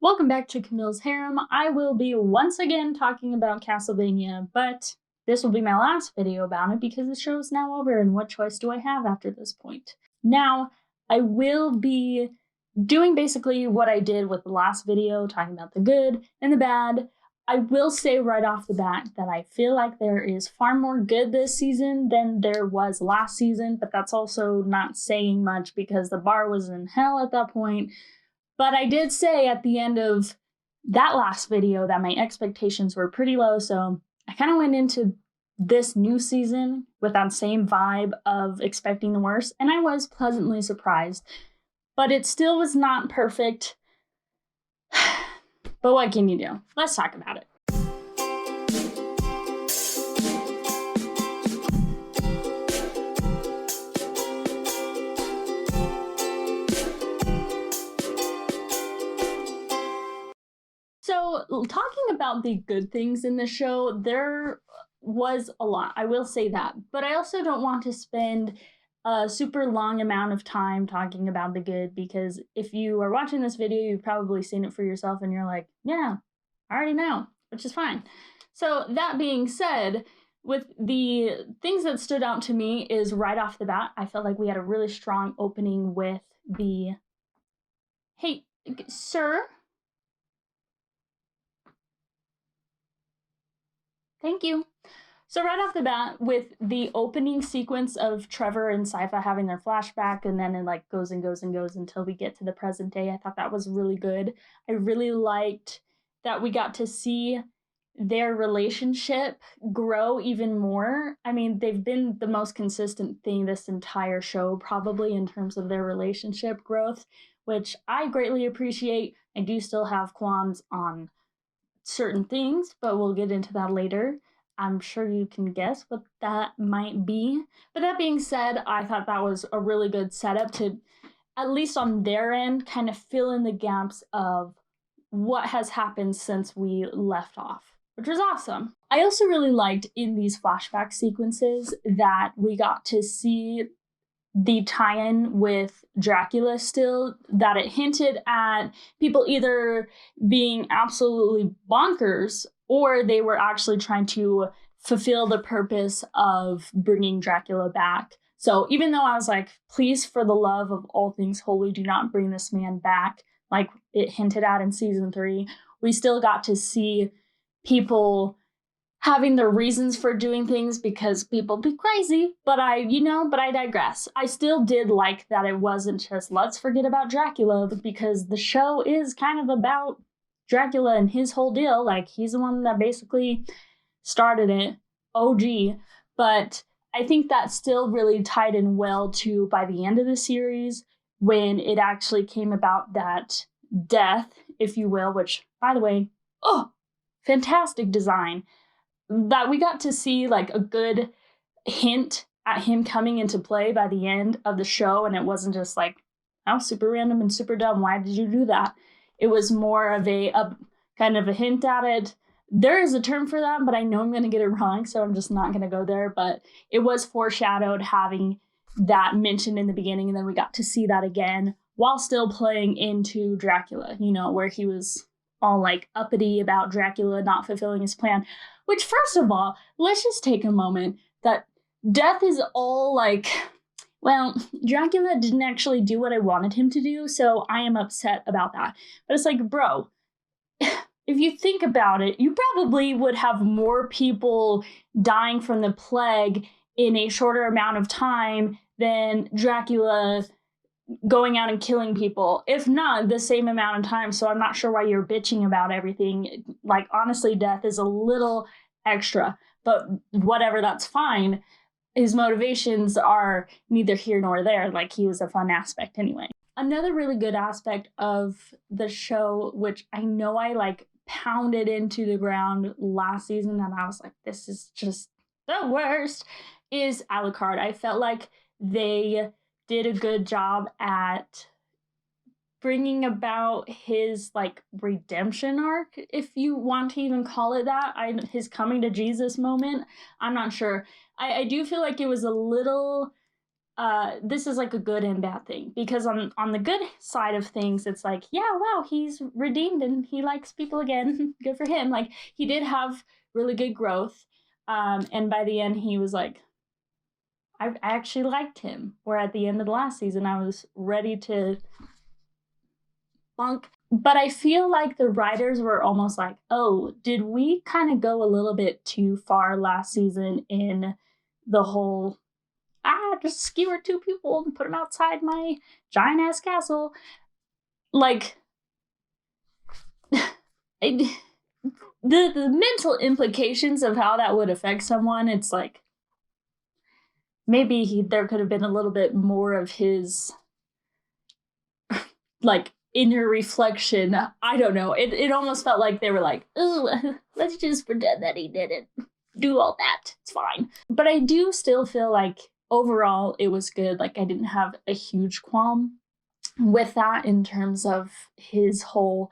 Welcome back to Camille's Harem. I will be once again talking about Castlevania, but this will be my last video about it because the show is now over and what choice do I have after this point? Now, I will be doing basically what I did with the last video, talking about the good and the bad. I will say right off the bat that I feel like there is far more good this season than there was last season, but that's also not saying much because the bar was in hell at that point. But I did say at the end of that last video that my expectations were pretty low, so I kind of went into this new season with that same vibe of expecting the worst, and I was pleasantly surprised. But it still was not perfect. But what can you do? Let's talk about it. So, talking about the good things in the show, there was a lot. I will say that. But I also don't want to spend a super long amount of time talking about the good because if you are watching this video, you've probably seen it for yourself and you're like, yeah, I already know, which is fine. So, that being said, with the things that stood out to me is right off the bat, I felt like we had a really strong opening with the, hey, sir? Thank you. So right off the bat, with the opening sequence of Trevor and Sypha having their flashback, and then it like goes and goes and goes until we get to the present day, I thought that was really good. I really liked that we got to see their relationship grow even more. I mean, they've been the most consistent thing this entire show, probably in terms of their relationship growth, which I greatly appreciate. I do still have qualms on certain things, but we'll get into that later. I'm sure you can guess what that might be. But that being said, I thought that was a really good setup to, at least on their end, kind of fill in the gaps of what has happened since we left off, which was awesome. I also really liked in these flashback sequences that we got to see the tie-in with Dracula still, that it hinted at people either being absolutely bonkers or they were actually trying to fulfill the purpose of bringing Dracula back. So even though I was like, please, for the love of all things holy, do not bring this man back, like it hinted at in season 3, we still got to see people having their reasons for doing things because people be crazy, but I digress. I still did like that it wasn't just, let's forget about Dracula, because the show is kind of about Dracula and his whole deal. Like, he's the one that basically started it, OG, but I think that still really tied in well to, by the end of the series, when it actually came about that death, if you will, which, by the way, fantastic design. That we got to see like a good hint at him coming into play by the end of the show, and it wasn't just like, oh, super random and super dumb, why did you do that? It was more of a kind of a hint at it. There is a term for that, but I know I'm going to get it wrong, so I'm just not going to go there. But it was foreshadowed, having that mentioned in the beginning, and then we got to see that again while still playing into Dracula, where he was all like uppity about Dracula not fulfilling his plan. Which, first of all, let's just take a moment that death is all like, well, Dracula didn't actually do what I wanted him to do, so I am upset about that. But it's like, bro, if you think about it, you probably would have more people dying from the plague in a shorter amount of time than Dracula going out and killing people, if not the same amount of time. So I'm not sure why you're bitching about everything. Like, honestly, death is a little extra, but whatever, that's fine. His motivations are neither here nor there. Like, he was a fun aspect anyway. Another really good aspect of the show, which I know I like pounded into the ground last season and I was like, this is just the worst, is Alucard. I felt like they did a good job at bringing about his like redemption arc, if you want to even call it that. His coming to Jesus moment. I'm not sure. I do feel like it was a little this is like a good and bad thing, because on the good side of things, it's like, yeah, wow, he's redeemed and he likes people again. Good for him. Like, he did have really good growth, and by the end he was like, I actually liked him, where at the end of the last season I was ready to bunk. But I feel like the writers were almost like, oh, did we kind of go a little bit too far last season in the whole just skewer 2 people and put them outside my giant ass castle? Like, the mental implications of how that would affect someone, it's like, maybe there could have been a little bit more of his, like, inner reflection. I don't know. It almost felt like they were like, oh, let's just pretend that he didn't do all that. It's fine. But I do still feel like overall it was good. Like, I didn't have a huge qualm with that in terms of his whole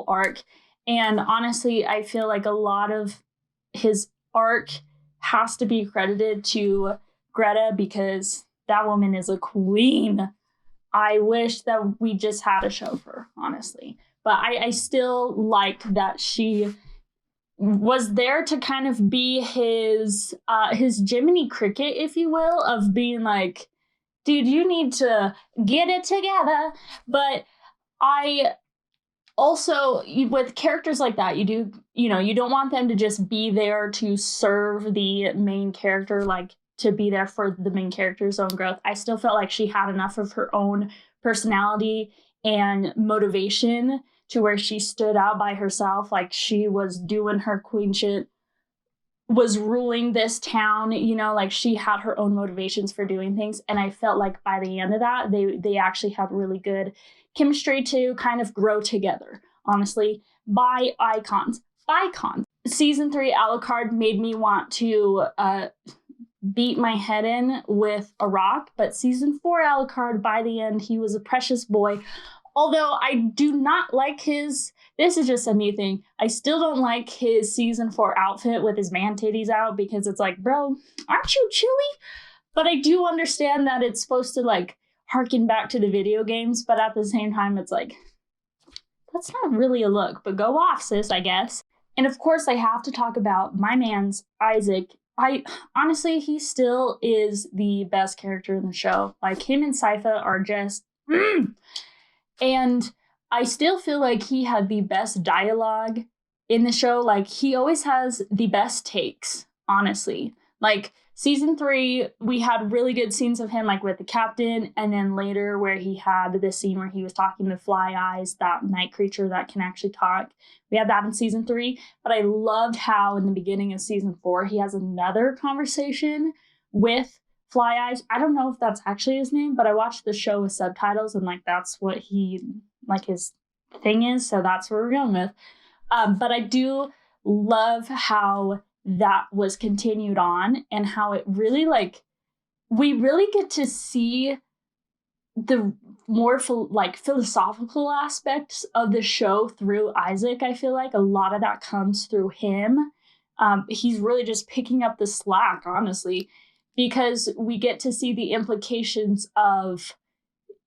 arc. And honestly, I feel like a lot of his arc has to be credited to Greta, because that woman is a queen. I wish that we just had a show for her, honestly. But I still liked that she was there to kind of be his Jiminy Cricket, if you will, of being like, dude, you need to get it together. But I also, with characters like that, you don't want them to just be there to serve the main character, like to be there for the main character's own growth. I still felt like she had enough of her own personality and motivation to where she stood out by herself. Like, she was doing her queen shit, was ruling this town, like she had her own motivations for doing things. And I felt like by the end of that, they actually had really good chemistry to kind of grow together, honestly, by icons. Season 3 Alucard made me want to beat my head in with a rock, but season 4 Alucard, by the end, he was a precious boy. Although I do not like this is just a me thing, I still don't like his season 4 outfit with his man titties out, because it's like, bro, aren't you chilly? But I do understand that it's supposed to like harken back to the video games, but at the same time, it's like, that's not really a look, but go off, sis, I guess. And of course, I have to talk about my man's Isaac. Honestly, he still is the best character in the show. Like, him and Sypha are just, and I still feel like he had the best dialogue in the show. Like, he always has the best takes, honestly. Like, season 3, we had really good scenes of him, like with the captain, and then later where he had this scene where he was talking to Fly Eyes, that night creature that can actually talk. We had that in season 3, but I loved how in the beginning of season 4, he has another conversation with Fly Eyes. I don't know if that's actually his name, but I watched the show with subtitles, and like that's what he, like, his thing is, so that's what we're going with. But I do love how that was continued on, and how it really, like, we really get to see the more philosophical aspects of the show through Isaac. I feel like a lot of that comes through him. He's really just picking up the slack, honestly, because we get to see the implications of,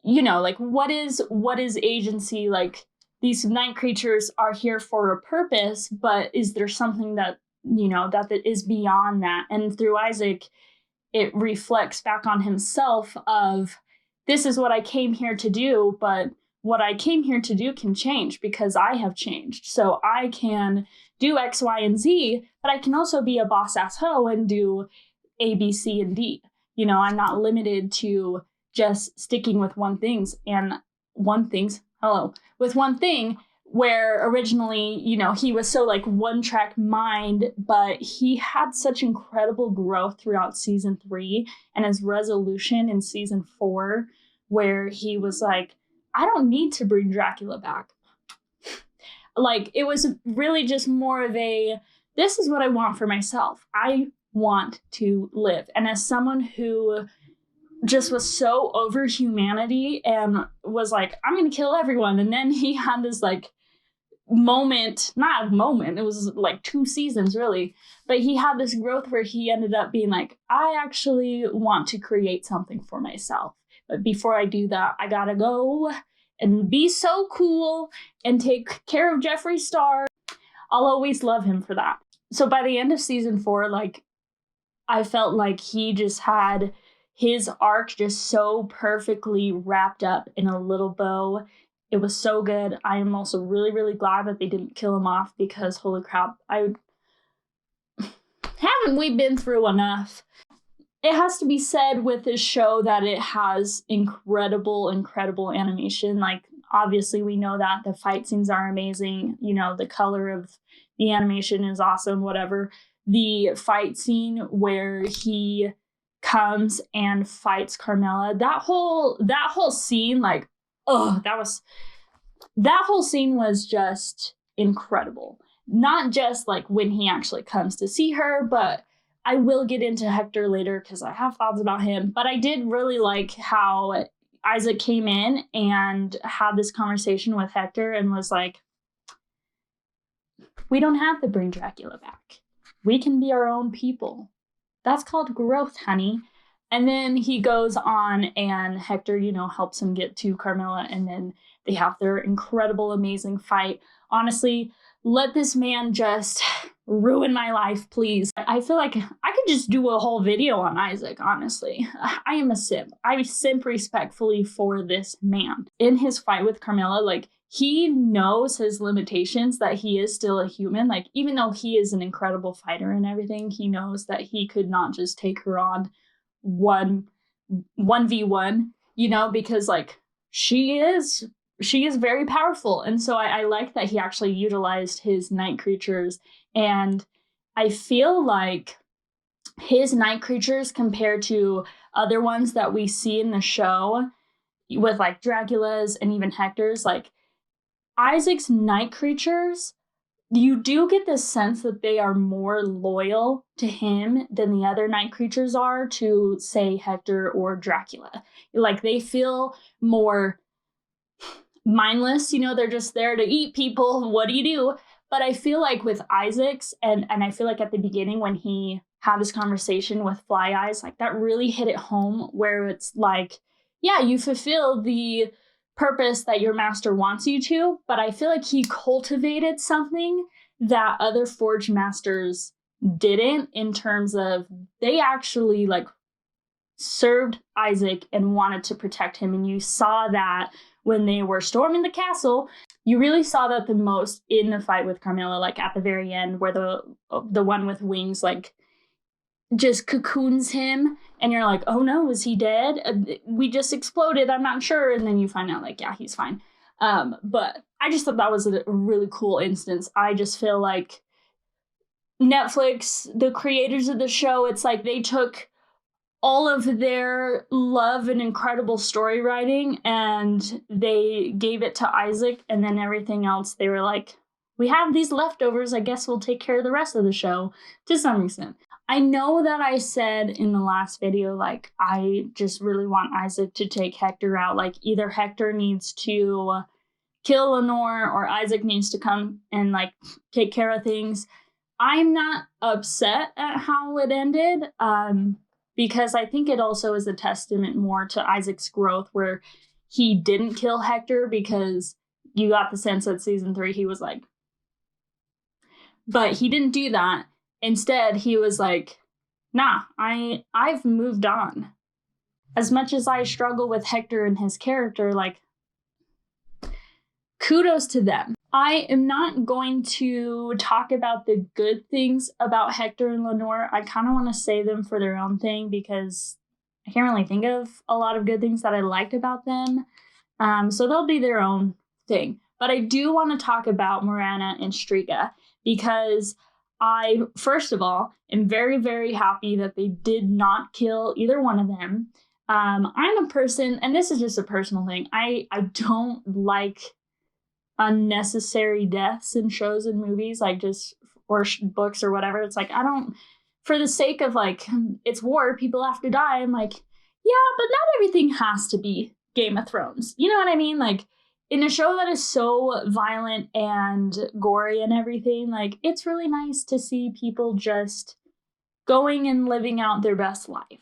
like, what is agency? Like, these night creatures are here for a purpose, but is there something that, that is beyond that? And through Isaac, it reflects back on himself of, this is what I came here to do, but what I came here to do can change because I have changed. So I can do X, Y, and Z, but I can also be a boss ass hoe and do A, B, C, and D. I'm not limited to just sticking with one thing, where originally, he was so like one track mind, but he had such incredible growth throughout season 3 and his resolution in season 4, where he was like, I don't need to bring Dracula back. Like, it was really just more of a, this is what I want for myself. I want to live. And as someone who just was so over humanity and was like, I'm going to kill everyone. And then he had this like moment, not a moment, it was like 2 seasons really, but he had this growth where he ended up being like, I actually want to create something for myself. But before I do that, I gotta go and be so cool and take care of Jeffree Star. I'll always love him for that. So by the end of season 4, like, I felt like he just had his arc just so perfectly wrapped up in a little bow. It was so good. I am also really, really glad that they didn't kill him off, because holy crap, haven't we been through enough? It has to be said with this show that it has incredible, incredible animation. Like, obviously we know that the fight scenes are amazing. You know, the color of the animation is awesome, whatever. The fight scene where he comes and fights Carmela, that whole scene, like, oh, that whole scene was just incredible. Not just like when he actually comes to see her, but I will get into Hector later because I have thoughts about him. But I did really like how Isaac came in and had this conversation with Hector and was like, we don't have to bring Dracula back. We can be our own people. That's called growth, honey. And then he goes on and Hector, you know, helps him get to Carmela, and then they have their incredible, amazing fight. Honestly, let this man just ruin my life, please. I feel like I could just do a whole video on Isaac, honestly. I am a simp. I simp respectfully for this man. In his fight with Carmela, like, he knows his limitations, that he is still a human. Like, even though he is an incredible fighter and everything, he knows that he could not just take her on 1v1, you know, because like she is very powerful. And so I like that he actually utilized his night creatures. And I feel like his night creatures compared to other ones that we see in the show with like Dracula's and even Hector's, like Isaac's night creatures, you do get the sense that they are more loyal to him than the other night creatures are to, say, Hector or Dracula. Like, they feel more mindless, you know, they're just there to eat people. What do you do? But I feel like with Isaac's, and I feel like at the beginning when he had this conversation with Fly Eyes, like that really hit it home, where it's like, yeah, you fulfill the purpose that your master wants you to, but I feel like he cultivated something that other Forge Masters didn't, in terms of they actually like served Isaac and wanted to protect him. And you saw that when they were storming the castle. You really saw that the most in the fight with Carmela, like at the very end, where the one with wings like just cocoons him, and you're like, oh no, is he dead? We just exploded, I'm not sure. And then you find out like, yeah, he's fine. But I just thought that was a really cool instance. I just feel like Netflix, the creators of the show, it's like they took all of their love and incredible story writing and they gave it to Isaac, and then everything else, they were like, we have these leftovers, I guess we'll take care of the rest of the show to some extent. I know that I said in the last video, like, I just really want Isaac to take Hector out. Like, either Hector needs to kill Lenore or Isaac needs to come and, like, take care of things. I'm not upset at how it ended, because I think it also is a testament more to Isaac's growth, where he didn't kill Hector, because you got the sense that season 3 he was like, but he didn't do that. Instead, he was like, nah, I've moved on. As much as I struggle with Hector and his character, like, kudos to them. I am not going to talk about the good things about Hector and Lenore. I kind of want to save them for their own thing, because I can't really think of a lot of good things that I liked about them. So they'll be their own thing. But I do want to talk about Morana and Striga, because I, first of all, am very, very happy that they did not kill either one of them. I'm a person, and this is just a personal thing, I don't like unnecessary deaths in shows and movies, like just, or books or whatever. It's like, I don't, for the sake of like, it's war, people have to die. I'm like, yeah, but not everything has to be Game of Thrones. You know what I mean? Like, in a show that is so violent and gory and everything, like, it's really nice to see people just going and living out their best life.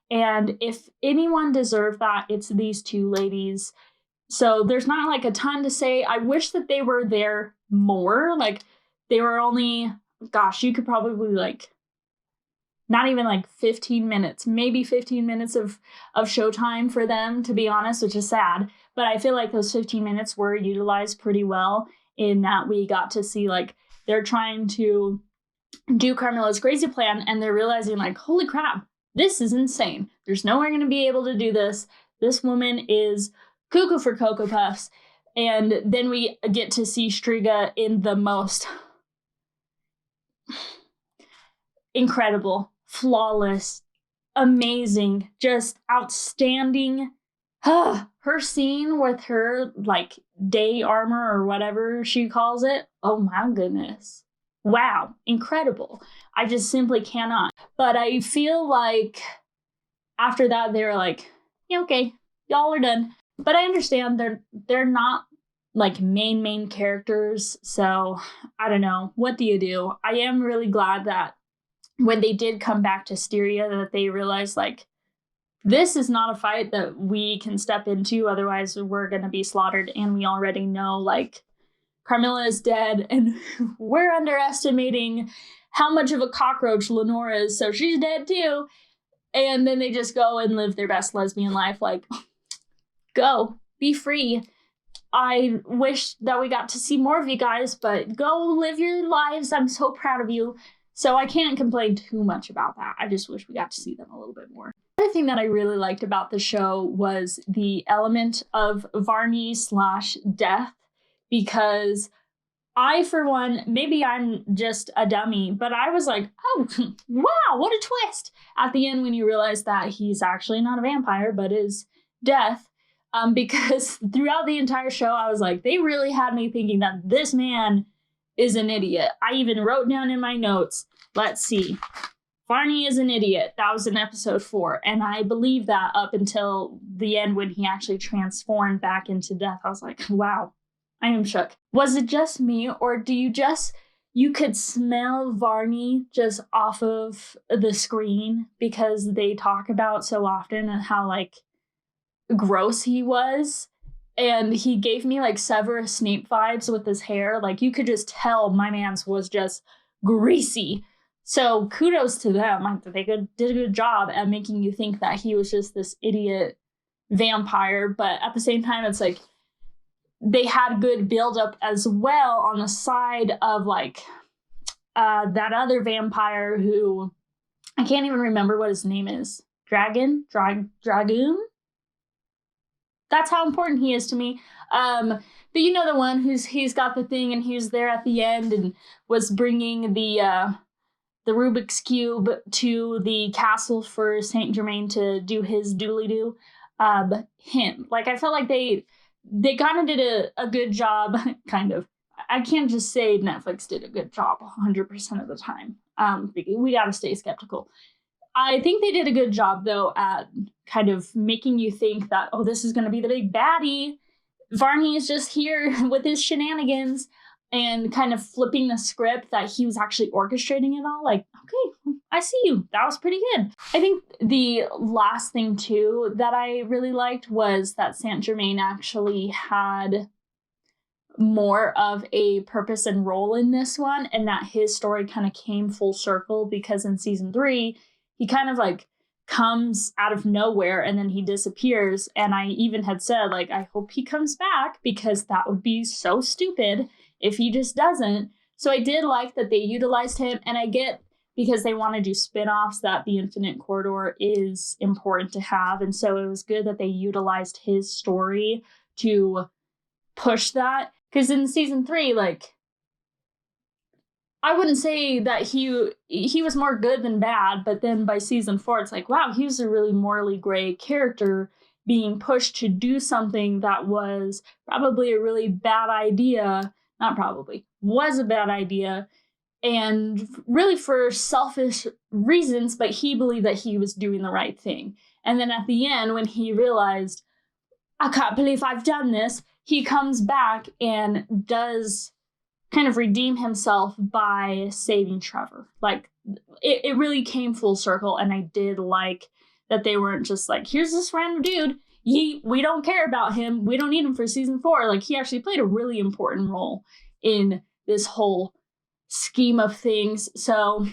And if anyone deserved that, it's these two ladies. So there's not like a ton to say. I wish that they were there more. Like, they were only, gosh, you could probably like, not even like 15 minutes, maybe 15 minutes of showtime for them, to be honest, which is sad. But I feel like those 15 minutes were utilized pretty well in that we got to see, like, they're trying to do Carmela's crazy plan, and they're realizing, like, holy crap, this is insane. There's no way going to be able to do this. This woman is cuckoo for Cocoa Puffs. And then we get to see Striga in the most incredible, flawless, amazing, just outstanding. Her scene with her, like, day armor or whatever she calls it. Oh my goodness. Wow, incredible. I just simply cannot. But I feel like after that, they were like, yeah, okay, y'all are done. But I understand they're not like main characters. So I don't know. What do you do? I am really glad that when they did come back to Styria, that they realized, like, this is not a fight that we can step into. Otherwise, we're going to be slaughtered. And we already know, like, Carmela is dead, and we're underestimating how much of a cockroach Lenore is, so she's dead too. And then they just go and live their best lesbian life, like, go, be free. I wish that we got to see more of you guys, but go live your lives. I'm so proud of you. So I can't complain too much about that. I just wish we got to see them a little bit more. Another thing that I really liked about the show was the element of Varney/death. Because I, for one, maybe I'm just a dummy, but I was like, oh, wow, what a twist at the end when you realize that he's actually not a vampire, but is death. Because throughout the entire show, I was like, they really had me thinking that this man is an idiot. I even wrote down in my notes, let's see, Varney is an idiot. That was in episode 4. And I believe that up until the end when he actually transformed back into death. I was like, wow. I am shook. Was it just me, or do you could smell Varney just off of the screen because they talk about so often and how, like, gross he was? And he gave me, like, Severus Snape vibes with his hair. Like, you could just tell my man's was just greasy. So kudos to them. They did a good job at making you think that he was just this idiot vampire. But at the same time, it's like, they had good buildup as well on the side of, like, that other vampire who I can't even remember what his name is. Dragoon? That's how important he is to me. But you know, the one he's got the thing and he was there at the end and was bringing the Rubik's Cube to the castle for Saint Germain to do his dooley-doo. Him. Like, I felt like they kind of did a good job, kind of. I can't just say Netflix did a good job 100% of the time. We got to stay skeptical. I think they did a good job, though, at kind of making you think that, oh, this is going to be the big baddie. Varney is just here with his shenanigans and kind of flipping the script that he was actually orchestrating it all. Like, okay, I see you. That was pretty good. I think the last thing, too, that I really liked was that Saint Germain actually had more of a purpose and role in this one, and that his story kind of came full circle, because in season 3, he kind of, like, comes out of nowhere and then he disappears. And I even had said, like, I hope he comes back, because that would be so stupid if he just doesn't. So I did like that they utilized him, and I get, because they want to do spin-offs, that the Infinite Corridor is important to have. And so it was good that they utilized his story to push that. Because in season 3, like, I wouldn't say that he was more good than bad, but then by season 4, it's like, wow, he was a really morally gray character being pushed to do something that was probably a really bad idea. Not probably, was a bad idea, and really for selfish reasons, but he believed that he was doing the right thing. And then at the end, when he realized, I can't believe I've done this, he comes back and does kind of redeem himself by saving Trevor. Like, it really came full circle, and I did like that they weren't just like, here's this random dude, we don't care about him, we don't need him for season 4. Like, he actually played a really important role in this whole scheme of things. So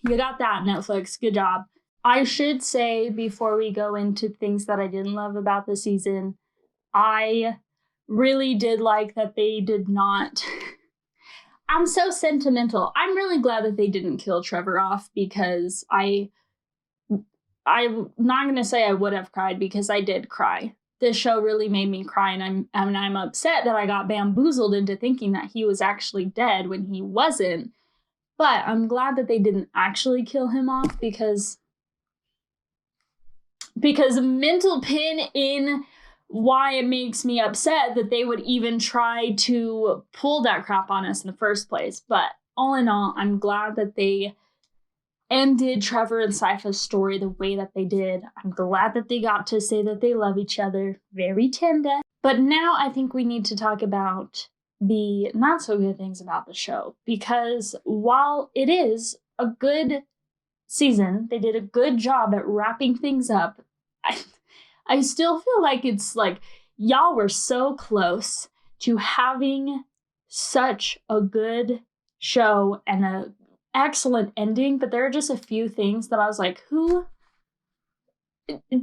you got that, Netflix. Good job. I should say, before we go into things that I didn't love about the season, I really did like that they did not... I'm so sentimental. I'm really glad that they didn't kill Trevor off, because I'm not going to say I would have cried, because I did cry. This show really made me cry, and I'm upset that I got bamboozled into thinking that he was actually dead when he wasn't. But I'm glad that they didn't actually kill him off, because a mental pin in why it makes me upset that they would even try to pull that crap on us in the first place. But all in all, I'm glad that they ended Trevor and Sypha's story the way that they did. I'm glad that they got to say that they love each other. Very tender. But now I think we need to talk about the not so good things about the show, because while it is a good season, they did a good job at wrapping things up, I still feel like it's like, y'all were so close to having such a good show and an excellent ending, but there are just a few things that I was like, who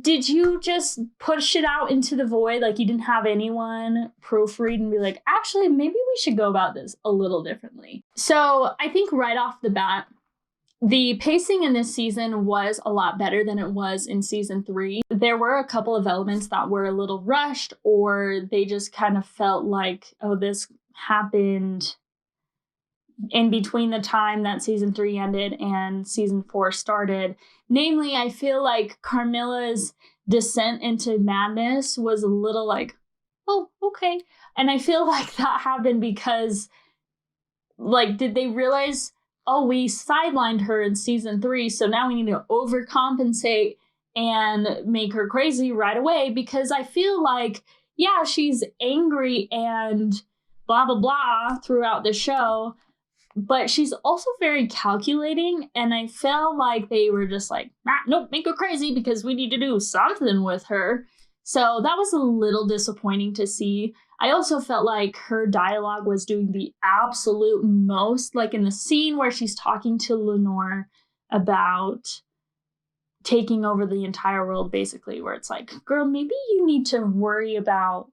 did you just push it out into the void? Like, you didn't have anyone proofread and be like, actually, maybe we should go about this a little differently. So I think right off the bat, the pacing in this season was a lot better than it was in season 3. There were a couple of elements that were a little rushed, or they just kind of felt like, oh, this happened in between the time that season 3 ended and season 4 started. Namely, I feel like Carmela's descent into madness was a little like, oh, okay. And I feel like that happened because, like, did they realize, oh, we sidelined her in season 3, so now we need to overcompensate and make her crazy right away? Because I feel like, yeah, she's angry and blah, blah, blah throughout the show, but she's also very calculating, and I felt like they were just like, nope, make her crazy because we need to do something with her. So that was a little disappointing to see. I also felt like her dialogue was doing the absolute most, like in the scene where she's talking to Lenore about taking over the entire world, basically, where it's like, girl, maybe you need to worry about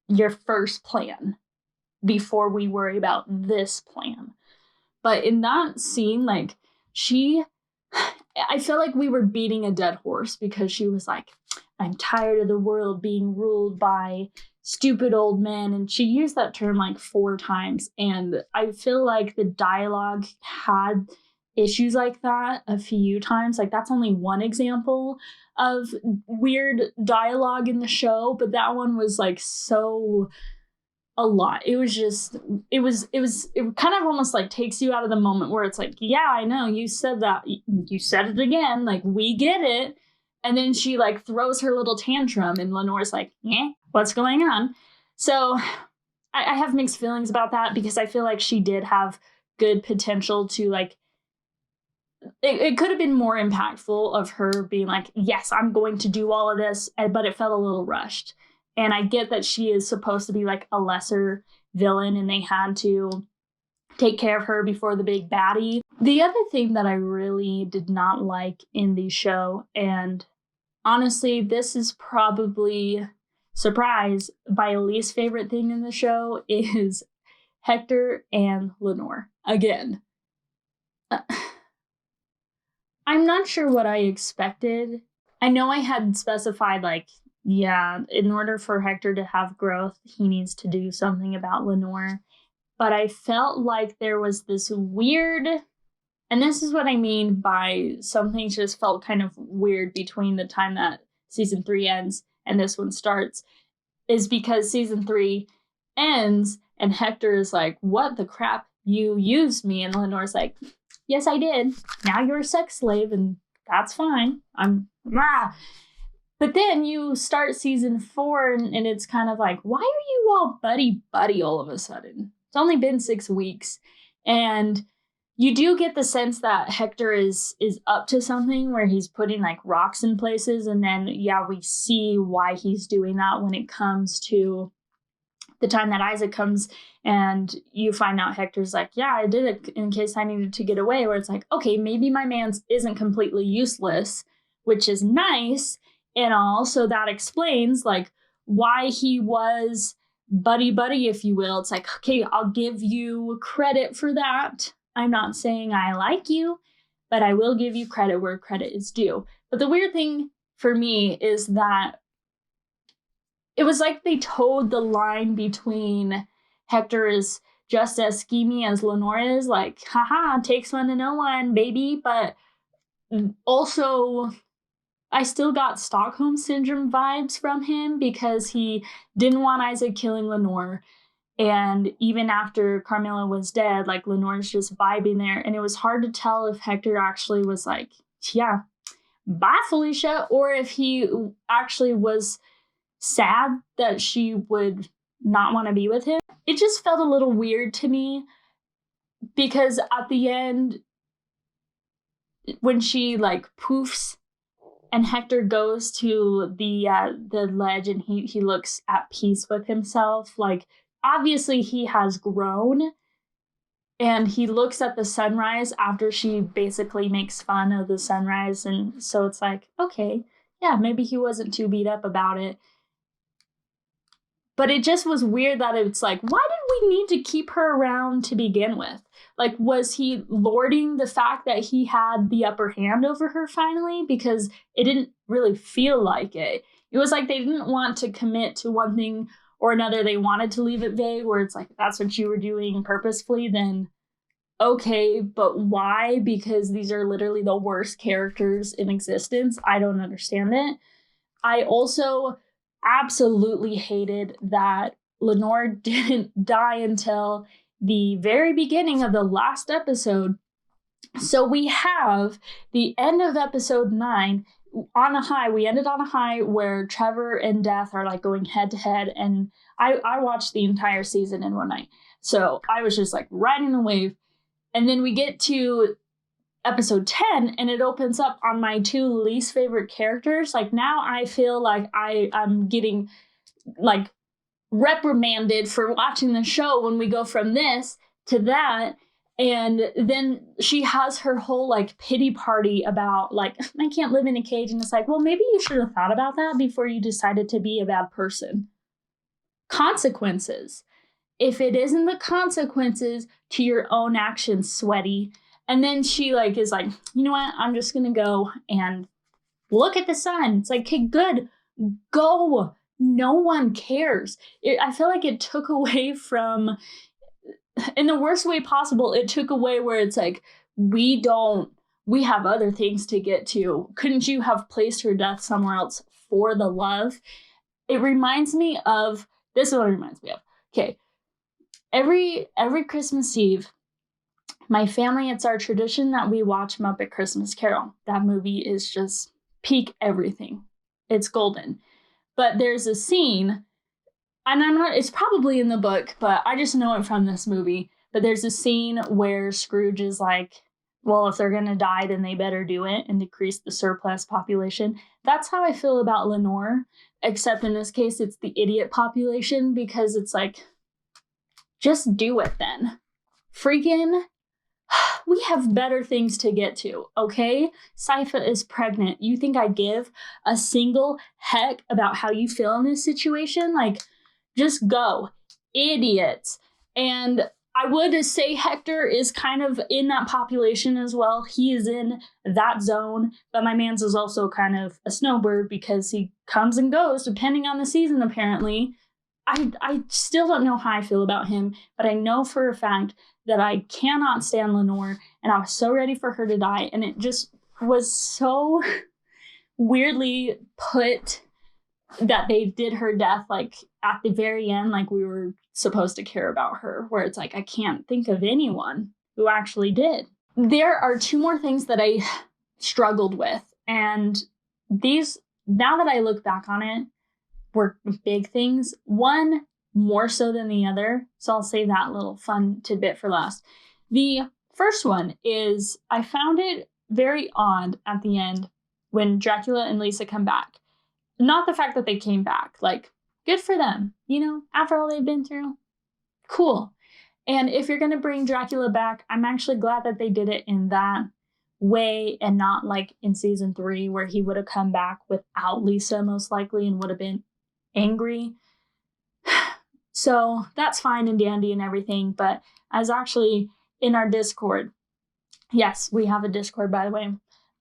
your first plan before we worry about this plan. But in that scene, like, I feel like we were beating a dead horse, because she was like, I'm tired of the world being ruled by stupid old men. And she used that term like 4 times. And I feel like the dialogue had issues like that a few times. Like, that's only one example of weird dialogue in the show, but that one was like so a lot. It was just, it kind of almost like takes you out of the moment, where it's like, yeah, I know you said that, you said it again, like, we get it. And then she like throws her little tantrum, and Lenore's like, what's going on? So I have mixed feelings about that, because I feel like she did have good potential to, like, it could have been more impactful of her being like, yes, I'm going to do all of this, but it felt a little rushed. And I get that she is supposed to be like a lesser villain, and they had to take care of her before the big baddie. The other thing that I really did not like in the show, and honestly, this is probably, surprise, my least favorite thing in the show, is Hector and Lenore. Again, I'm not sure what I expected. I know I had specified, like, yeah, in order for Hector to have growth, he needs to do something about Lenore. But I felt like there was this weird, and this is what I mean by something just felt kind of weird between the time that season 3 ends and this one starts, is because season 3 ends and Hector is like, what the crap? You used me. And Lenore's like, yes, I did. Now you're a sex slave, and that's fine. But then you start season 4 and it's kind of like, why are you all buddy all of a sudden? It's only been 6 weeks. And you do get the sense that Hector is up to something where he's putting like rocks in places. And then, yeah, we see why he's doing that when it comes to the time that Isaac comes and you find out Hector's like, yeah, I did it in case I needed to get away, where it's like, okay, maybe my man isn't completely useless, which is nice and all. So that explains like why he was buddy, if you will. It's like, okay, I'll give you credit for that. I'm not saying I like you, but I will give you credit where credit is due. But the weird thing for me is that it was like they towed the line between Hector is just as schemy as Lenore is, like, haha, takes one to know one, baby. But also, I still got Stockholm Syndrome vibes from him because he didn't want Isaac killing Lenore. And even after Carmela was dead, like, Lenore's just vibing there. And it was hard to tell if Hector actually was like, yeah, bye, Felicia, or if he actually was sad that she would not want to be with him. It just felt a little weird to me because at the end, when she like poofs and Hector goes to the ledge and he looks at peace with himself, like obviously he has grown, and he looks at the sunrise after she basically makes fun of the sunrise, and so it's like, okay, yeah, maybe he wasn't too beat up about it. But it just was weird that it's like, why did we need to keep her around to begin with? Like, was he lording the fact that he had the upper hand over her finally? Because it didn't really feel like it. It was like they didn't want to commit to one thing or another. They wanted to leave it vague, where it's like, if that's what you were doing purposefully, then okay, but why? Because these are literally the worst characters in existence. I don't understand it. I also absolutely hated that Lenore didn't die until the very beginning of the last episode. So we have the end of episode 9 on a high. We ended on a high where Trevor and Death are like going head to head, and I watched the entire season in one night. So I was just like riding the wave. And then we get to episode 10 and it opens up on my 2 least favorite characters. Like, now I feel like I'm getting like reprimanded for watching the show when we go from this to that. And then she has her whole like pity party about like, I can't live in a cage. And it's like, well, maybe you should have thought about that before you decided to be a bad person. Consequences. If it isn't the consequences to your own actions, sweaty. And then she like is like, you know what? I'm just going to go and look at the sun. It's like, okay, good. Go. No one cares. I feel like it took away from, in the worst way possible, it took away where it's like, we have other things to get to. Couldn't you have placed her death somewhere else for the love? It reminds me of, this is what it reminds me of. Okay. Every Christmas Eve, my family, it's our tradition that we watch Muppet Christmas Carol. That movie is just peak everything. It's golden. But there's a scene, and it's probably in the book, but I just know it from this movie. But there's a scene where Scrooge is like, well, if they're going to die, then they better do it and decrease the surplus population. That's how I feel about Lenore, except in this case, it's the idiot population, because it's like, just do it then. Freaking, we have better things to get to, okay? Sypha is pregnant. You think I give a single heck about how you feel in this situation? Like, just go. Idiots. And I would say Hector is kind of in that population as well. He is in that zone, but my man's is also kind of a snowbird because he comes and goes depending on the season, apparently. I still don't know how I feel about him, but I know for a fact that I cannot stand Lenore, and I was so ready for her to die, and it just was so weirdly put that they did her death like at the very end, like we were supposed to care about her, where it's like, I can't think of anyone who actually did. There are 2 more things that I struggled with, and these now that I look back on it, were big things. One more so than the other, so I'll save that little fun tidbit for last. The first one is I found it very odd at the end when Dracula and Lisa come back. Not the fact that they came back, like, good for them, you know, after all they've been through. Cool. And if you're going to bring Dracula back, I'm actually glad that they did it in that way and not like in season 3 where he would have come back without Lisa most likely and would have been angry. So that's fine and dandy and everything, but as actually in our Discord, yes, we have a Discord, by the way.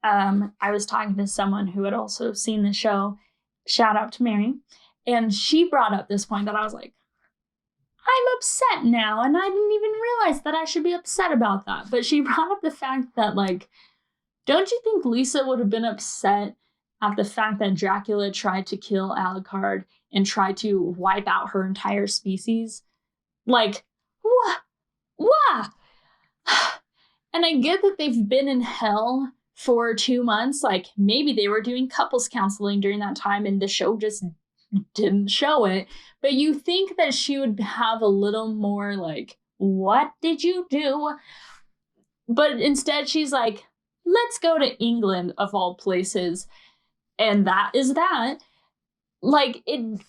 I was talking to someone who had also seen the show. Shout out to Mary. And she brought up this point that I was like, I'm upset now, and I didn't even realize that I should be upset about that. But she brought up the fact that, like, don't you think Lisa would have been upset at the fact that Dracula tried to kill Alucard and tried to wipe out her entire species? Like, what? And I get that they've been in hell for 2 months. Like, maybe they were doing couples counseling during that time and the show just didn't show it. But you think that she would have a little more like, what did you do? But instead she's like, let's go to England of all places. And that is that. Like, it...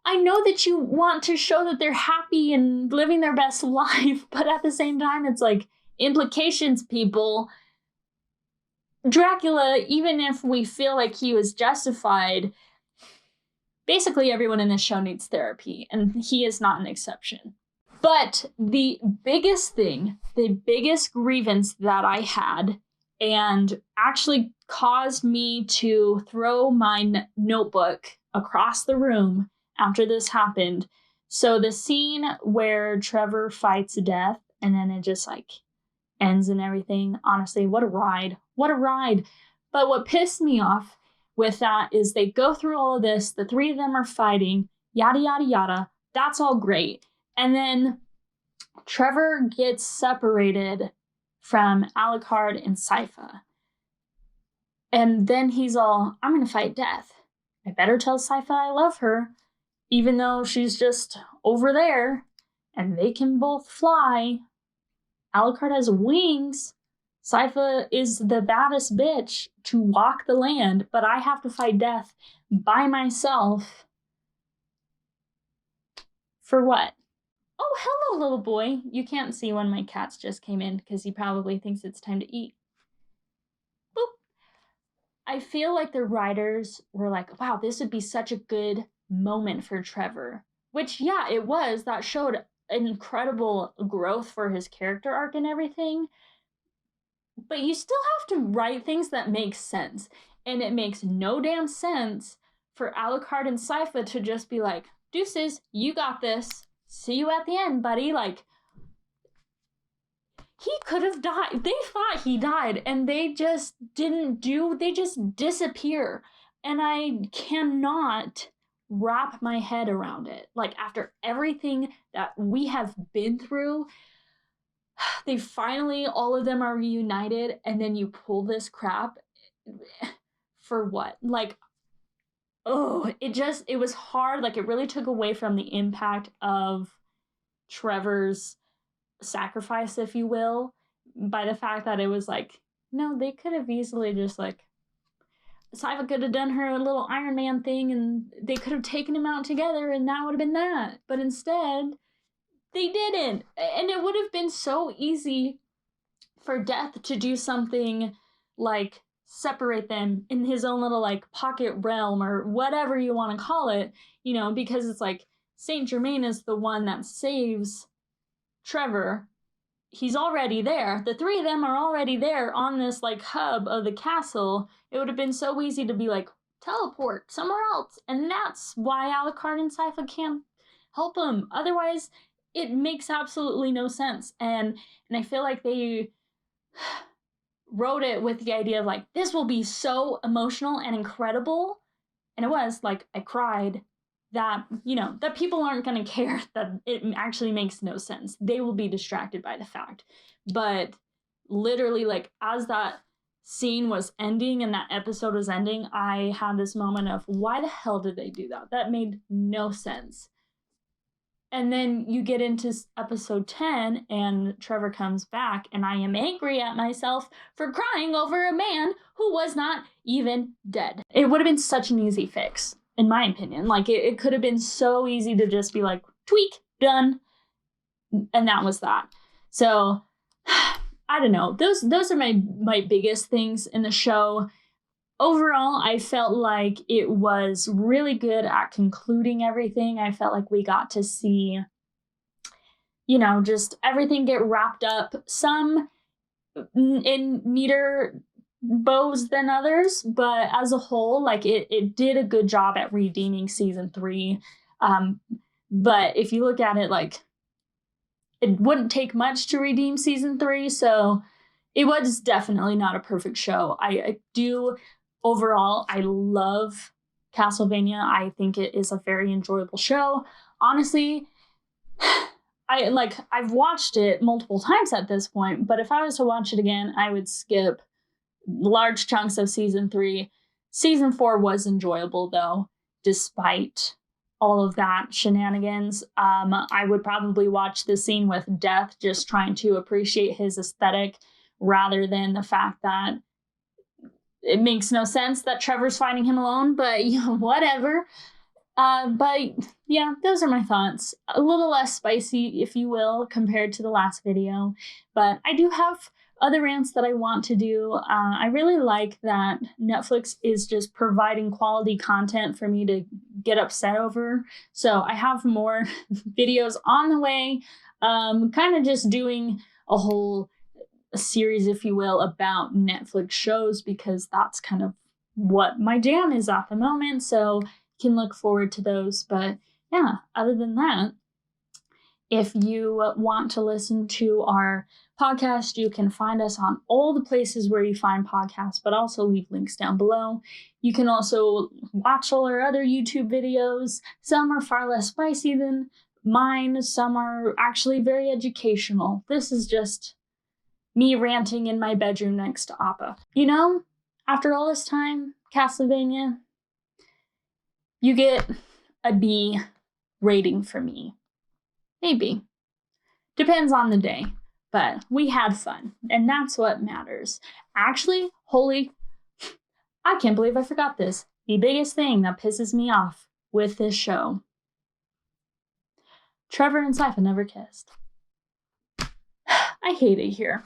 I know that you want to show that they're happy and living their best life, but at the same time, it's like, implications, people. Dracula, even if we feel like he was justified, basically everyone in this show needs therapy, and he is not an exception. But the biggest thing, the biggest grievance that I had, and actually caused me to throw my notebook across the room after this happened. So the scene where Trevor fights death, and then it just like ends and everything. Honestly, what a ride. What a ride. But what pissed me off with that is they go through all of this. The 3 of them are fighting, yada, yada, yada. That's all great. And then Trevor gets separated from Alucard and Sypha. And then he's all, I'm going to fight death. I better tell Sypha I love her, even though she's just over there and they can both fly. Alucard has wings. Sypha is the baddest bitch to walk the land, but I have to fight death by myself. For what? Oh, hello, little boy. You can't see when my cats just came in because he probably thinks it's time to eat. Boop. I feel like the writers were like, wow, this would be such a good moment for Trevor. Which, yeah, it was. That showed incredible growth for his character arc and everything. But you still have to write things that make sense. And it makes no damn sense for Alucard and Sypha to just be like, deuces, you got this. See you at the end, buddy. Like, he could have died. They thought he died, and they just didn't do, they just disappear. And I cannot wrap my head around it. Like, after everything that we have been through, they finally, all of them are reunited, and then you pull this crap for what? Like, oh, it was hard. Like, it really took away from the impact of Trevor's sacrifice, if you will, by the fact that it was like, no, they could have easily just like, Sypha could have done her little Iron Man thing and they could have taken him out together and that would have been that. But instead, they didn't. And it would have been so easy for Death to do something like separate them in his own little like pocket realm or whatever you want to call it, you know, because it's like Saint Germain is the one that saves Trevor. He's already there. The 3 of them are already there on this like hub of the castle. It would have been so easy to be like, teleport somewhere else. And that's why Alucard and Sypha can't help him. Otherwise, it makes absolutely no sense. And I feel like they wrote it with the idea of like, this will be so emotional and incredible. And it was like, I cried. That, you know, that people aren't going to care, that it actually makes no sense. They will be distracted by the fact. But literally, like, as that scene was ending and that episode was ending, I had this moment of, why the hell did they do that? That made no sense. And then you get into episode 10 and Trevor comes back and I am angry at myself for crying over a man who was not even dead. It would have been such an easy fix, in my opinion. Like, it could have been so easy to just be like, tweak, done. And that was that. So, I don't know. Those are my biggest things in the show. Overall, I felt like it was really good at concluding everything. I felt like we got to see, you know, just everything get wrapped up. Some in neater bows than others, but as a whole, like it did a good job at redeeming season 3. But if you look at it, like, it wouldn't take much to redeem season 3, so it was definitely not a perfect show. I do, overall, I love Castlevania. I think it is a very enjoyable show. Honestly, I've watched it multiple times at this point, but if I was to watch it again, I would skip large chunks of season 3. Season 4 was enjoyable, though, despite all of that shenanigans. I would probably watch the scene with Death, just trying to appreciate his aesthetic, rather than the fact that it makes no sense that Trevor's fighting him alone, but you know, whatever. But yeah, those are my thoughts. A little less spicy, if you will, compared to the last video. But I do have other rants that I want to do. I really like that Netflix is just providing quality content for me to get upset over. So I have more videos on the way, kind of just doing a whole series, if you will, about Netflix shows, because that's kind of what my jam is at the moment. So you can look forward to those. But yeah, other than that, if you want to listen to our podcast, you can find us on all the places where you find podcasts, but also leave links down below. You can also watch all our other YouTube videos. Some are far less spicy than mine. Some are actually very educational. This is just me ranting in my bedroom next to Appa. You know, after all this time, Castlevania, you get a B rating from me. Maybe. Depends on the day. But we had fun, and that's what matters. Actually, I can't believe I forgot this. The biggest thing that pisses me off with this show: Trevor and Sypha never kissed. I hate it here.